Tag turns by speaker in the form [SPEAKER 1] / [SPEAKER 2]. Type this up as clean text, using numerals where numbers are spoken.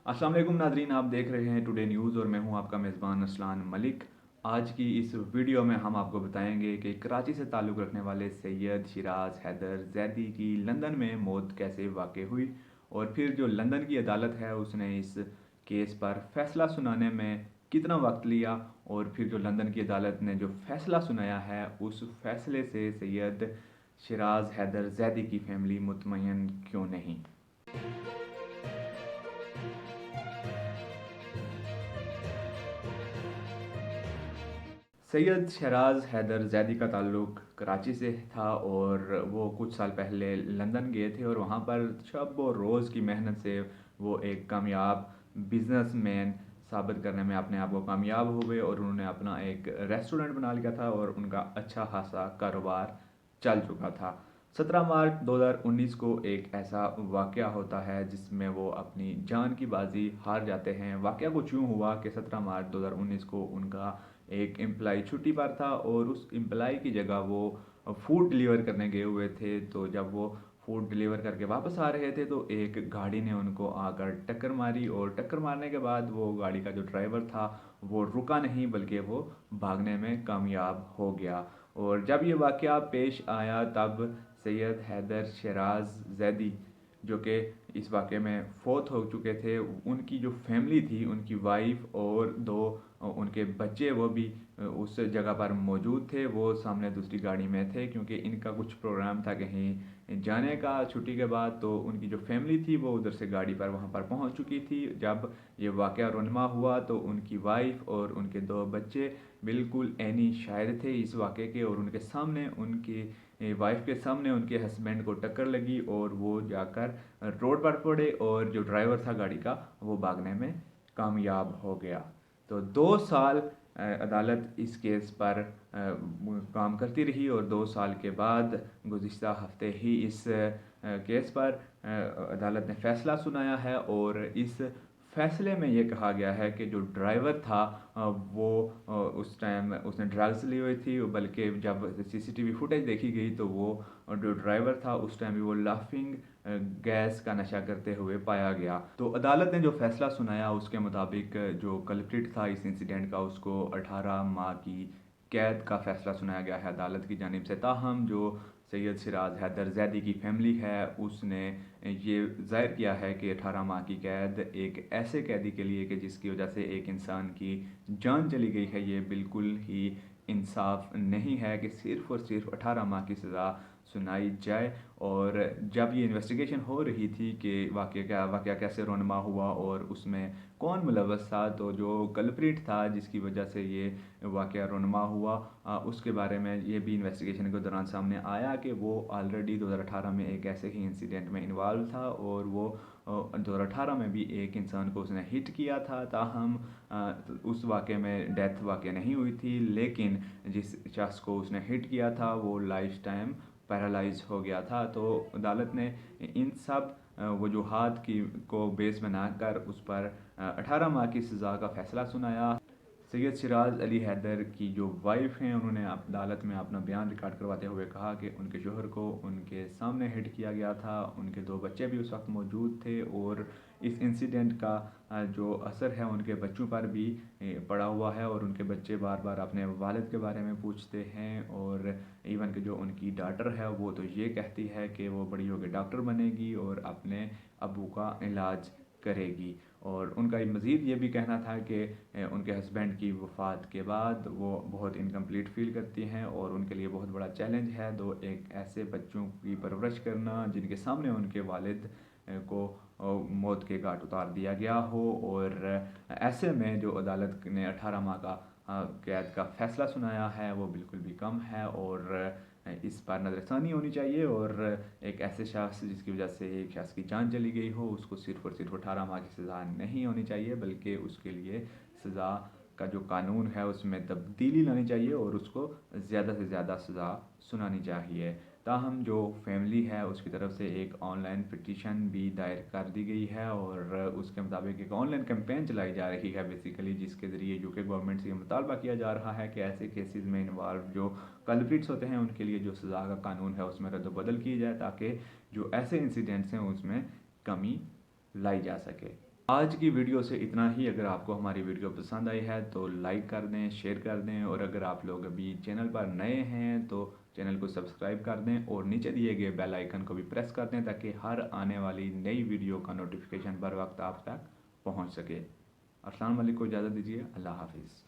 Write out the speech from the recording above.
[SPEAKER 1] अस्सलाम वालेकुम नाजरीन, आप देख रहे हैं टुडे न्यूज़ और मैं हूं आपका मेज़बान असलान मलिक। आज की इस वीडियो में हम आपको बताएंगे कि कराची से ताल्लुक़ रखने वाले सैयद शिराज हैदर जैदी की लंदन में मौत कैसे वाक़ हुई और फिर जो लंदन की अदालत है उसने इस केस पर फ़ैसला सुनाने में कितना वक्त लिया और फिर जो लंदन की अदालत ने जो फ़ैसला सुनाया है उस फ़ैसले से सैयद शिराज हैदर जैदी की फ़ैमिली मुतमईन क्यों नहीं। सैयद शहराज हैदर जैदी का ताल्लुक़ कराची से था और वो कुछ साल पहले लंदन गए थे और वहाँ पर शब व रोज़ की मेहनत से वो एक कामयाब बिजनेसमैन साबित करने में अपने आप को कामयाब हुए और उन्होंने अपना एक रेस्टोरेंट बना लिया था और उनका अच्छा खासा कारोबार चल चुका था। 17 मार्च 2019 को एक ऐसा वाक़या होता है जिसमें वो अपनी जान की बाजी हार जाते हैं। वाक़या कुछ यूँ हुआ कि 17 मार्च 2019 को उनका एक एम्प्लॉई छुट्टी पर था और उस एम्प्लॉई की जगह वो फूड डिलीवर करने गए हुए थे। तो जब वो फूड डिलीवर करके वापस आ रहे थे तो एक गाड़ी ने उनको आकर टक्कर मारी और टक्कर मारने के बाद वो गाड़ी का जो ड्राइवर था वो रुका नहीं बल्कि वो भागने में कामयाब हो गया। और जब ये वाक़या पेश आया तब सैयद हैदर शिराज जैदी जो कि इस वाक़े में फ़ौत हो चुके थे, उनकी जो फैमिली थी, उनकी वाइफ और दो उनके बच्चे वो भी उस जगह पर मौजूद थे। वो सामने दूसरी गाड़ी में थे क्योंकि इनका कुछ प्रोग्राम था कहीं जाने का छुट्टी के बाद। तो उनकी जो फैमिली थी वो उधर से गाड़ी पर वहाँ पर पहुँच चुकी थी। जब ये वाक़या रोनमा हुआ तो उनकी वाइफ और उनके दो बच्चे बिल्कुल ऐनी शाहिद थे इस वाक़े के और उनके सामने उनकी वाइफ के सामने उनके हस्बैंड को टक्कर लगी और वो जाकर रोड पर पड़े और जो ड्राइवर था गाड़ी का वो भागने में कामयाब हो गया। तो 2 साल अदालत इस केस पर काम करती रही और 2 साल के बाद गुज़िश्ता हफ्ते ही इस केस पर अदालत ने फ़ैसला सुनाया है और इस फ़ैसले में ये कहा गया है कि जो ड्राइवर था वो उस टाइम उसने ड्रग्स ली हुई थी, बल्कि जब सीसीटीवी फुटेज देखी गई तो वो जो ड्राइवर था उस टाइम भी वो लाफिंग गैस का नशा करते हुए पाया गया। तो अदालत ने जो फैसला सुनाया उसके मुताबिक जो कल्प्रिट था इस इंसिडेंट का उसको 18 माह की कैद का फैसला सुनाया गया है अदालत की जानिब से। ताहम जो सैयद सिराज हैदर जैदी की फैमिली है उसने ये ज़ाहिर किया है कि 18 माह की कैद एक ऐसे कैदी के लिए कि जिसकी वजह से एक इंसान की जान चली गई है, ये बिल्कुल ही इंसाफ नहीं है कि सिर्फ़ और सिर्फ 18 माह की सज़ा सुनाई जाए। और जब ये इन्वेस्टिगेशन हो रही थी कि वाक़या कैसे रोनमा हुआ और उसमें कौन मुलव्वस था, तो जो कल्प्रिट था जिसकी वजह से ये वाक़या रोनमा हुआ उसके बारे में ये भी इन्वेस्टिगेशन के दौरान सामने आया कि वो ऑलरेडी 2018 में एक ऐसे ही इंसिडेंट में इन्वॉल्व था और वो 2018 में भी एक इंसान को उसने हिट किया था। ताहम उस वाक़े में डेथ वाक़या नहीं हुई थी, लेकिन जिस शख्स को उसने हिट किया था वो लाइफ टाइम पैरालाइज हो गया था। तो अदालत ने इन सब वजूहात की को बेस बनाकर उस पर 18 माह की सज़ा का फ़ैसला सुनाया। सैयद सिराज अली हैदर की जो वाइफ हैं उन्होंने अदालत में अपना बयान रिकॉर्ड करवाते हुए कहा कि उनके शोहर को उनके सामने हिट किया गया था, उनके दो बच्चे भी उस वक्त मौजूद थे और इस इंसिडेंट का जो असर है उनके बच्चों पर भी पड़ा हुआ है और उनके बच्चे बार बार अपने वालिद के बारे में पूछते हैं। और इवन कि जो उनकी डॉटर है वो तो ये कहती है कि वो बड़ी होकर डॉक्टर बनेगी और अपने अबू का इलाज करेगी। और उनका मज़ीद ये भी कहना था कि उनके हस्बैंड की वफ़ात के बाद वो बहुत इनकम्प्लीट फ़ील करती हैं और उनके लिए बहुत बड़ा चैलेंज है दो एक ऐसे बच्चों की परवरिश करना जिनके सामने उनके वालिद को मौत के घाट उतार दिया गया हो। और ऐसे में जो अदालत ने 18 माह का कैद का फ़ैसला सुनाया है वो बिल्कुल भी कम है और इस पर नज़रसानी होनी चाहिए। और एक ऐसे शख्स जिसकी वजह से एक शख्स की जान चली गई हो उसको सिर्फ़ और सिर्फ 18 माह की सज़ा नहीं होनी चाहिए, बल्कि उसके लिए सज़ा का जो कानून है उसमें तब्दीली लानी चाहिए और उसको ज़्यादा से ज़्यादा सज़ा सुनानी चाहिए। ताहम जो फैमिली है उसकी तरफ से एक ऑनलाइन पिटीशन भी दायर कर दी गई है और उसके मुताबिक एक ऑनलाइन कैंपेन चलाई जा रही है बेसिकली, जिसके ज़रिए यूके गवर्नमेंट से ये मुतालबा किया जा रहा है कि ऐसे केसेस में इन्वॉल्व जो कल्प्रिट्स होते हैं उनके लिए जो सज़ा का कानून है उसमें रद्द-बदल की जाए ताकि जो ऐसे इंसिडेंट्स हैं उसमें कमी लाई जा सके। آج کی ویڈیو سے اتنا ہی. اگر آپ کو ہماری ویڈیو پسند آئی ہے تو لائک کر دیں، شیئر کر دیں، اور اگر آپ لوگ ابھی چینل پر نئے ہیں تو چینل کو سبسکرائب کر دیں اور نیچے دیے گئے بیل آئیکن کو بھی پریس کر دیں تاکہ ہر آنے والی نئی ویڈیو کا نوٹیفیکیشن بر وقت آپ تک پہنچ سکے. السلام علیکم، اجازت دیجیے، اللہ حافظ.